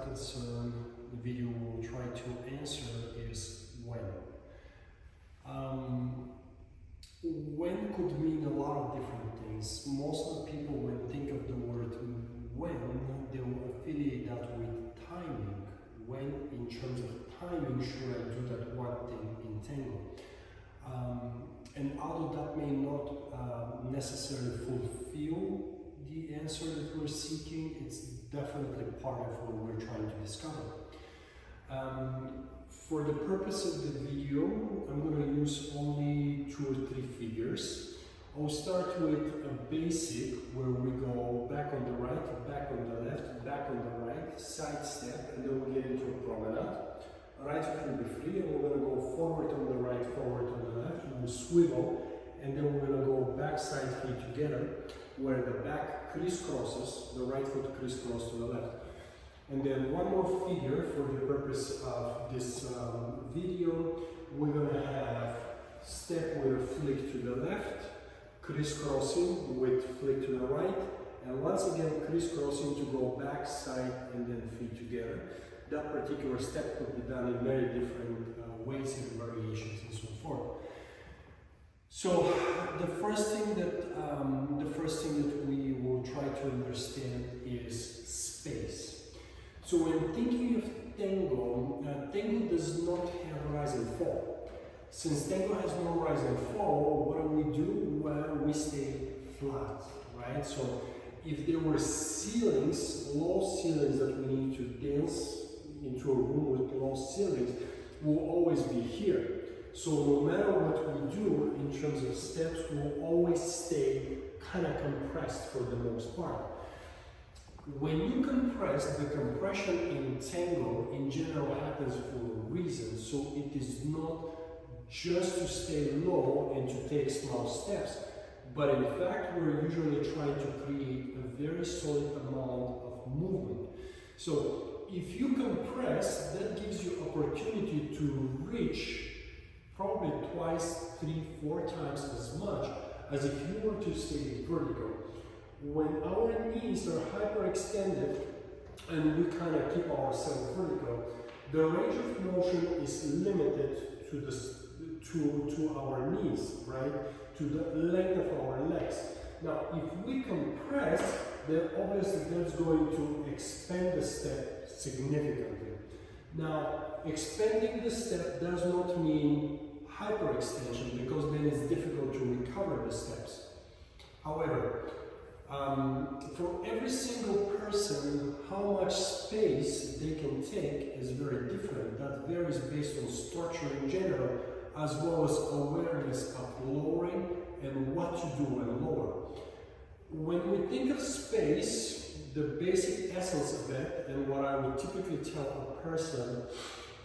concern the video will try to answer is when. When could mean a lot of different things. Most of the people, when think of the word when, they will affiliate that with timing. When, in terms of timing, should I do that one thing in Tango? And although that may not necessarily fulfill the answer that we're seeking, it's definitely part of what we're trying to discover. For the purpose of the video, I'm going to use only 2 or 3 figures. I'll start with a basic where we go back on the right, back on the left, back on the right, side step, and then we'll get into a promenade. Right foot will be free, and we're going to go forward on the right, forward on the left, we'll swivel, and then we're going to go back side feet together, where the back crisscrosses, the right foot crisscrosses to the left. And then one more figure for the purpose of this video. We're going to have step with a flick to the left, crisscrossing with flick to the right, and once again crisscrossing to go back, side, and then feet together. That particular step could be done in very different ways and variations and so forth. So the first thing that we will try to understand is space. So when thinking of Tango, Tango does not have rise and fall. Since Tango has no rise and fall, what do? Well, we stay flat, right? So if there were ceilings, low ceilings that we need to dance into a room with low ceilings, will always be here. So no matter what we do in terms of steps, we'll always stay kind of compressed for the most part. When you compress, the compression in Tango in general happens for a reason. So it is not just to stay low and to take small steps, but in fact we're usually trying to create a very solid amount of movement. So if you compress, that gives you opportunity to reach probably 2, 3, 4 times as much as if you were to stay vertical. When our knees are hyperextended and we kind of keep ourselves vertical, the range of motion is limited to our knees, right? To the length of our legs. Now, if we compress, then obviously that's going to expand the step significantly. Now, expanding the step does not mean hyperextension, because then it's difficult to recover the steps. However, for every single person, how much space they can take is very different. That varies based on structure in general, as well as awareness of lowering and what to do when lower. When we think of space, the basic essence of it, and what I would typically tell a person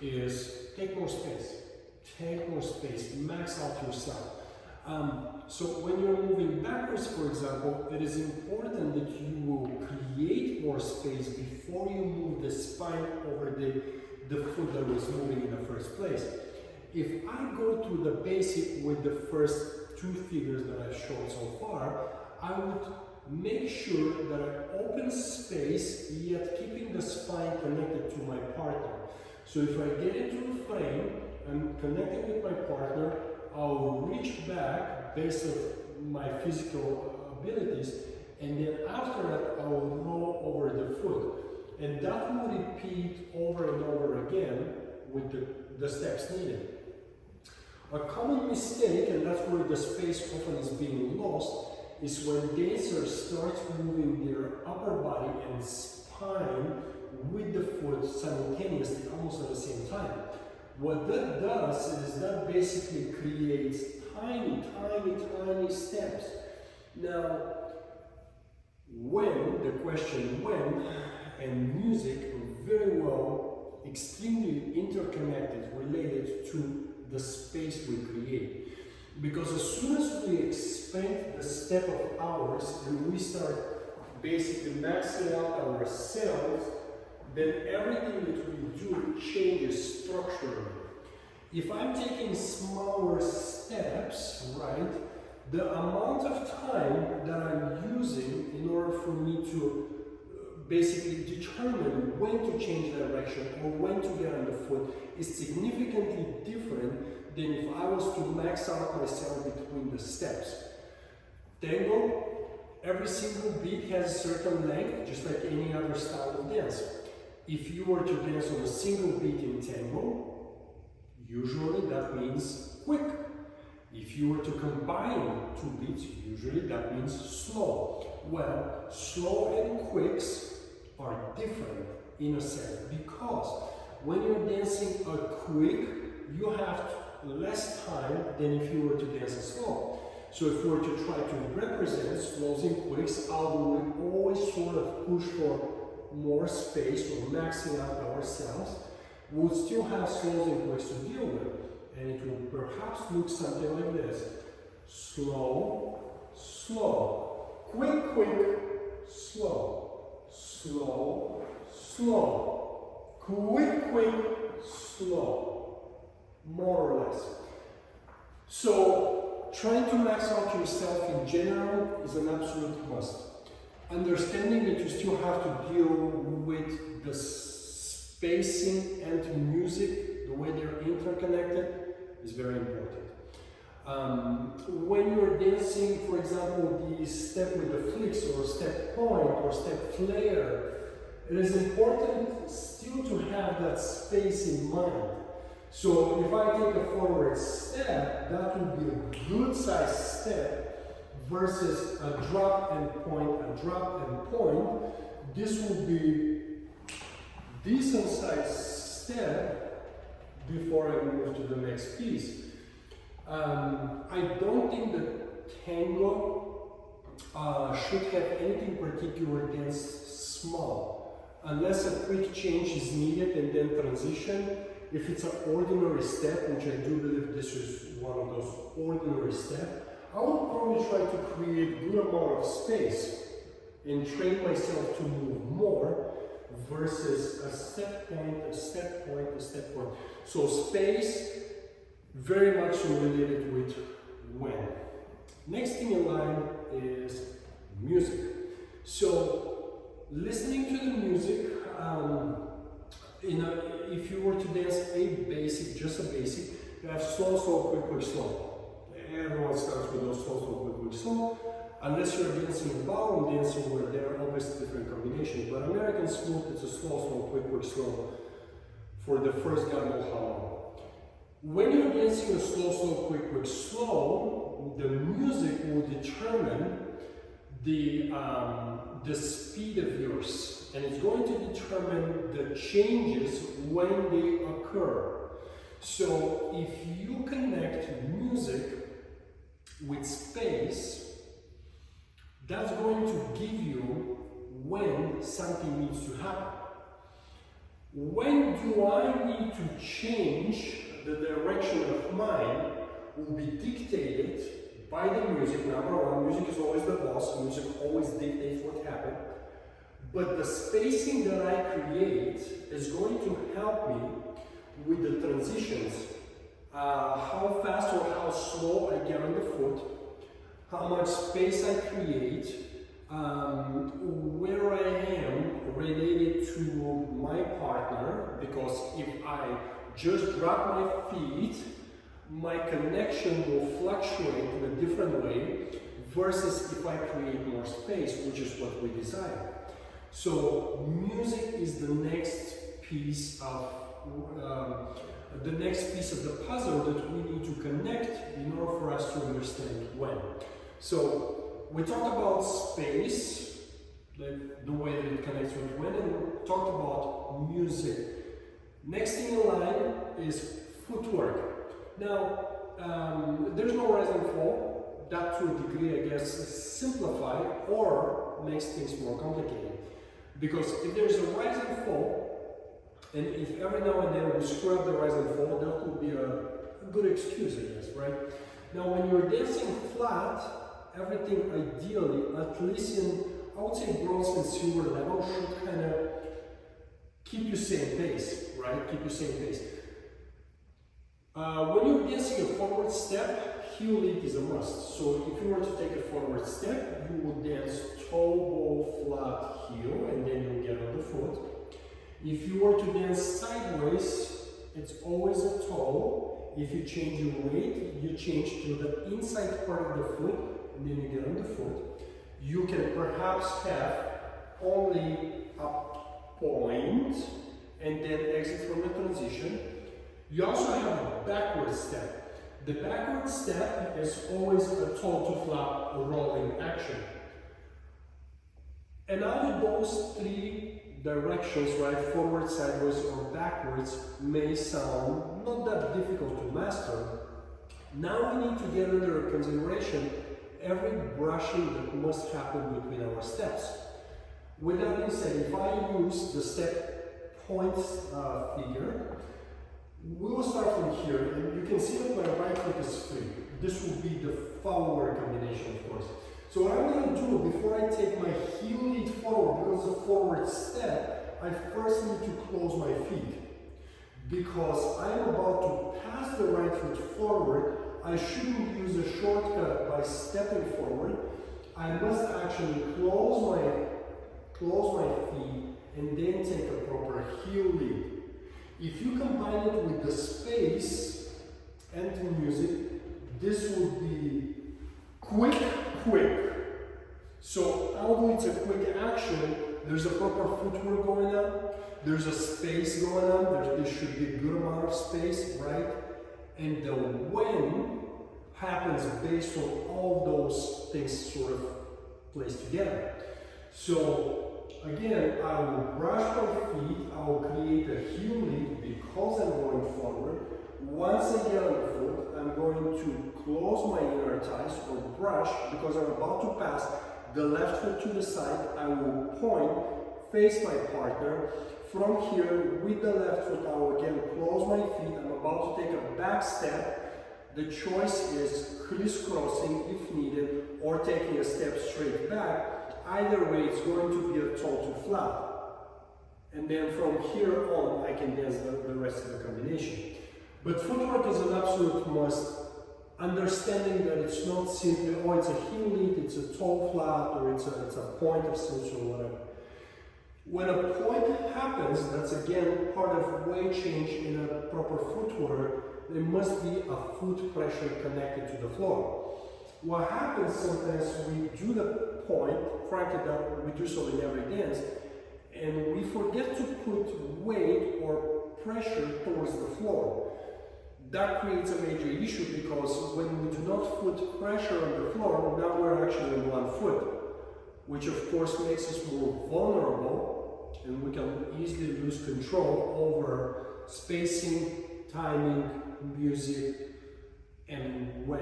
is take more space. Take more space, max out yourself. So when you're moving backwards, for example, it is important that you will create more space before you move the spine over the foot that was moving in the first place. If I go to the basic with the first 2 figures that I've shown so far, I would make sure that I open space, yet keeping the spine connected to my partner. So if I get into a frame, I'm connecting with my partner, I'll reach back based on my physical abilities, and then after that I will roll over the foot. And that will repeat over and over again with the steps needed. A common mistake, and that's where the space often is being lost, is when dancers start moving their upper body and spine with the foot simultaneously, almost at the same time. What that does is that basically creates tiny, tiny, tiny steps. Now, the question when, and music are very well, extremely interconnected, related to the space we create. Because as soon as we expand the step of ours and we start basically maxing out ourselves, then everything that we do changes structurally. If I'm taking smaller steps, right, the amount of time that I'm using in order for me to basically determine when to change direction or when to get on the foot is significantly different than if I was to max out myself between the steps. Tango, every single beat has a certain length, just like any other style of dance. If you were to dance on a single beat in tango, usually that means quick. If you were to combine two beats, usually that means slow. Well, slow and quicks are different in a sense, because when you're dancing a quick, you have less time than if you were to dance a slow. So if we were to try to represent slows and quicks, although we always sort of push for more space or maxing out ourselves, we would still have slows and quicks to deal with. And it will perhaps look something like this. Slow, slow, quick, quick, slow, slow, slow, quick, quick, slow, more or less. So, trying to max out yourself in general is an absolute must. Understanding that you still have to deal with the spacing and music, the way they're interconnected, is very important. When you're dancing, for example, the step with the flicks or step point or step flare, it is important still to have that space in mind. So if I take a forward step, that would be a good size step versus a drop and point, a drop and point. This will be decent size step before I move to the next piece. I don't think that tango should have anything particular dance small, unless a quick change is needed and then transition. If it's an ordinary step, which I do believe this is one of those ordinary steps, I would probably try to create a good amount of space and train myself to move more versus a step point, a step point, a step point. So space, very much related with when. Next thing in line is music. So listening to the music, if you were to dance a basic, just a basic, you have slow, slow, quick, quick, slow. Everyone starts with those slow, slow, quick, quick, slow. Unless you're dancing ballroom dancing where there are obviously different combinations. But American smooth, it's a slow, slow, quick, quick, slow for the first God knows how long. When you're dancing a slow, slow, quick, quick, slow, the music will determine the speed of yours, and it's going to determine the changes when they occur. So if you connect music with space, that's going to give you when something needs to happen. When do I need to change the direction of mine will be dictated by the music. Number one, music is always the boss. Music always dictates what happens. But the spacing that I create is going to help me with the transitions. How fast or how slow I get on the foot, how much space I create, where I am related to my partner, because if I just drop my feet, my connection will fluctuate in a different way versus if I create more space, which is what we desire. So music is the next piece of the puzzle that we need to connect in order for us to understand when. So we talked about space, the way that it connects with when, and we talked about music. Next thing in line is footwork. Now, there's no rise and fall. That to a degree, I guess, simplify or makes things more complicated. Because if there's a rise and fall, and if every now and then we screw up the rise and fall, that could be a good excuse, I guess, right? Now, when you're dancing flat, everything ideally, at least in, I would say, bronze and silver level, should kind of keep you same pace, right? Keep you same pace. When you're dancing a forward step, heel lead is a must. So if you were to take a forward step, you would dance toe, bow, flat, heel, and then you If you were to dance sideways, it's always a toe. If you change your weight, you change to the inside part of the foot, and then you get on the foot. You can perhaps have only a point and then exit from the transition. You also have a backward step. The backward step is always a toe to flap rolling action. And out of those three directions, right, forward, sideways, or backwards, may sound not that difficult to master. Now we need to get under consideration every brushing that must happen between our steps. With that being said, if I use the step points figure, we will start from here, and you can see that my right foot is free. This will be the forward combination, of course. So what I'm going to do before I take my heel lead forward, because the forward step, I first need to close my feet. Because I'm about to pass the right foot forward, I shouldn't use a shortcut by stepping forward. I must actually close my feet and then take a proper heel lead. If you combine it with the space and the music, this would be quick. So although it's a quick action, there's a proper footwork going on, there's a space going on, there should be a good amount of space, right? And the when happens based on all those things sort of placed together. So again, I will brush my feet, I will create a heel lead because I'm going forward. Once I get on the foot, I'm going to close my inner thighs or brush because I'm about to pass the left foot to the side. I will point, face my partner. From here, with the left foot, I will again close my feet. I'm about to take a back step. The choice is crisscrossing if needed or taking a step straight back. Either way, it's going to be a toe to flap. And then from here on, I can dance the rest of the combination. But footwork is an absolute must. Understanding that it's not simply, oh, it's a heel lead, it's a toe flat, or it's a point of some sort or whatever. When a point happens, that's again part of weight change in a proper footwork, there must be a foot pressure connected to the floor. What happens sometimes we do the point, frankly that we do so in every dance, and we forget to put weight or pressure towards the floor. That creates a major issue because when we do not put pressure on the floor, now we're actually on one foot, which of course makes us more vulnerable and we can easily lose control over spacing, timing, music, and when.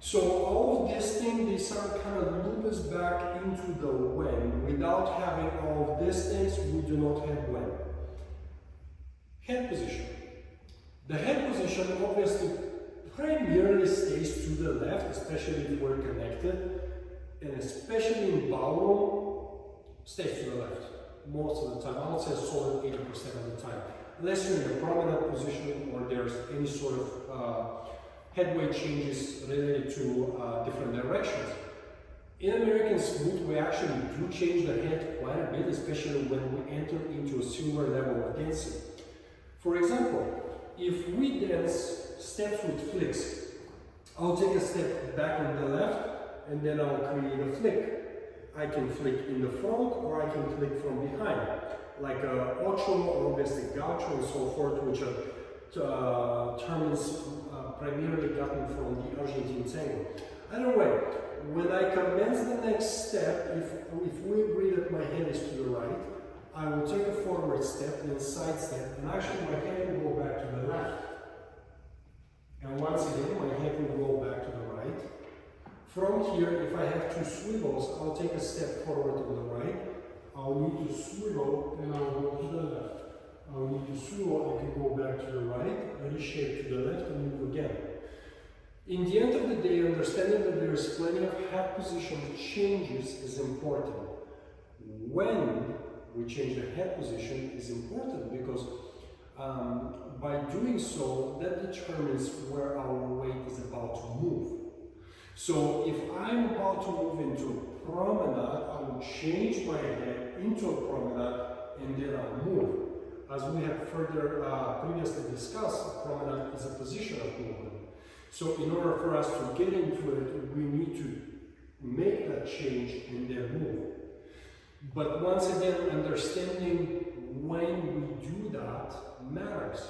So all of these things, these are kind of loop us back into the when. Without having all of these things, we do not have when. Head position. The head position obviously primarily stays to the left, especially if we're connected, and especially in ballroom, stays to the left most of the time. I would say a solid 80% of the time. Unless you're in a prominent position or there's any sort of head weight changes related to different directions. In American Smooth, we actually do change the head quite a bit, especially when we enter into a silver level of dancing. For example, if we dance steps with flicks, I'll take a step back on the left and then I'll create a flick. I can flick in the front or I can flick from behind, like ocho or obviously gaucho and so forth, which are terms primarily gotten from the Argentine Tango. Either way, when I commence the next step, if we agree that my head is to the right, I will take a forward step, then side step, and actually my head will go back to the left. And once again, my head will go back to the right. From here, if I have two swivels, I'll take a step forward to the right. I'll need to swivel, and I'll go to the left. I'll need to swivel, I can go back to the right, reshape to the left, and move again. In the end of the day, understanding that there is plenty of head position changes is important. When we change the head position is important because by doing so, that determines where our weight is about to move. So if I'm about to move into promenade, I will change my head into a promenade and then I'll move. As we have further previously discussed, promenade is a position of movement. So in order for us to get into it, we need to make that change and then move. But once again, understanding when we do that matters,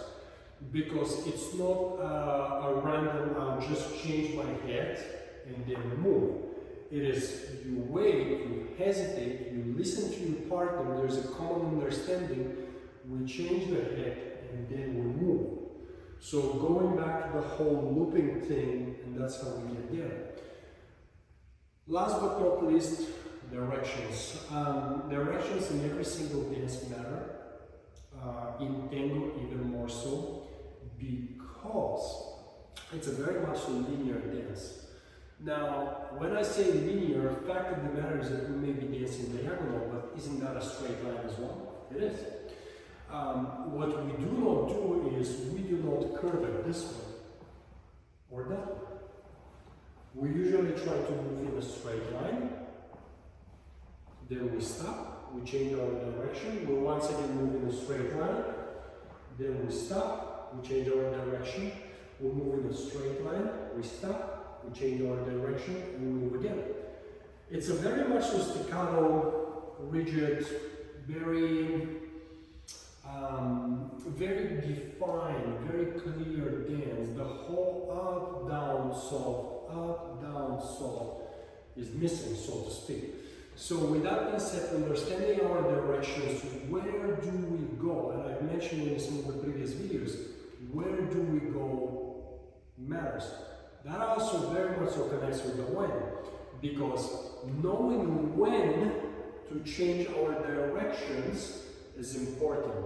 because it's not a random, I'll just change my head and then move. It is, you wait, you hesitate, you listen to your partner, there's a common understanding, we change the head and then we move. So going back to the whole looping thing, and that's how we get there. Last but not least, directions. Directions in every single dance matter, in Tango even more so, because it's a very much a linear dance. Now, when I say linear, the fact of the matter is that we may be dancing diagonal, but isn't that a straight line as well? It is. What we do not do is we do not curve it this way or that way. We usually try to move in a straight line, then we stop, we change our direction, we once again move in a straight line, then we stop, we change our direction, we move in a straight line, we stop, we change our direction, and we move again. It's a very much a staccato, rigid, very defined, very clear dance. The whole up, down, soft is missing, so to speak. So with that being said, understanding our directions, where do we go? And I've mentioned in some of the previous videos, where do we go matters. That also very much so connects with the when, because knowing when to change our directions is important.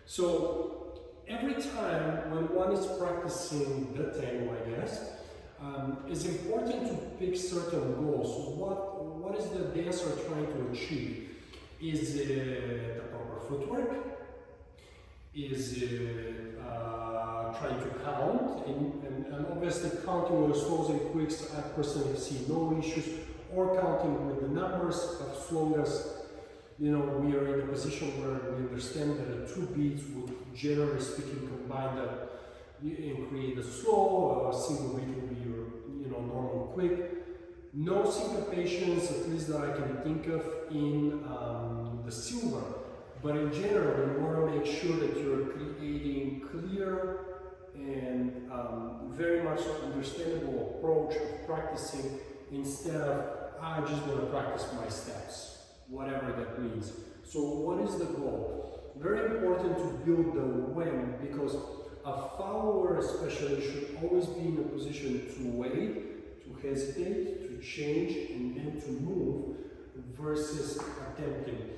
So every time when one is practicing the tango, I guess, it's important to pick certain goals. What is the dancer trying to achieve? Is it the proper footwork? Is it trying to count? And obviously counting with slows and quicks, I personally see no issues, or counting with the numbers as long as we are in a position where we understand that the two beats would, generally speaking, combine that and create a slow, a single beat will be your normal quick. No syncopations, at least that I can think of, in the silver. But in general, you want to make sure that you're creating clear and very much understandable approach of practicing, instead of, I'm just going to practice my steps, whatever that means. So what is the goal? Very important to build the when, because a follower especially should always be in a position to wait, to hesitate, to change, and then to move, versus attempting.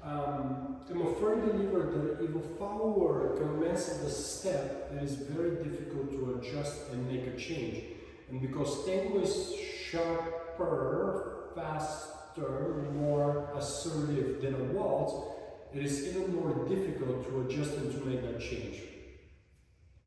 I'm a firm believer that if a follower commences the step, it is very difficult to adjust and make a change. And because tango is sharper, faster, more assertive than a waltz, it is even more difficult to adjust and to make that change.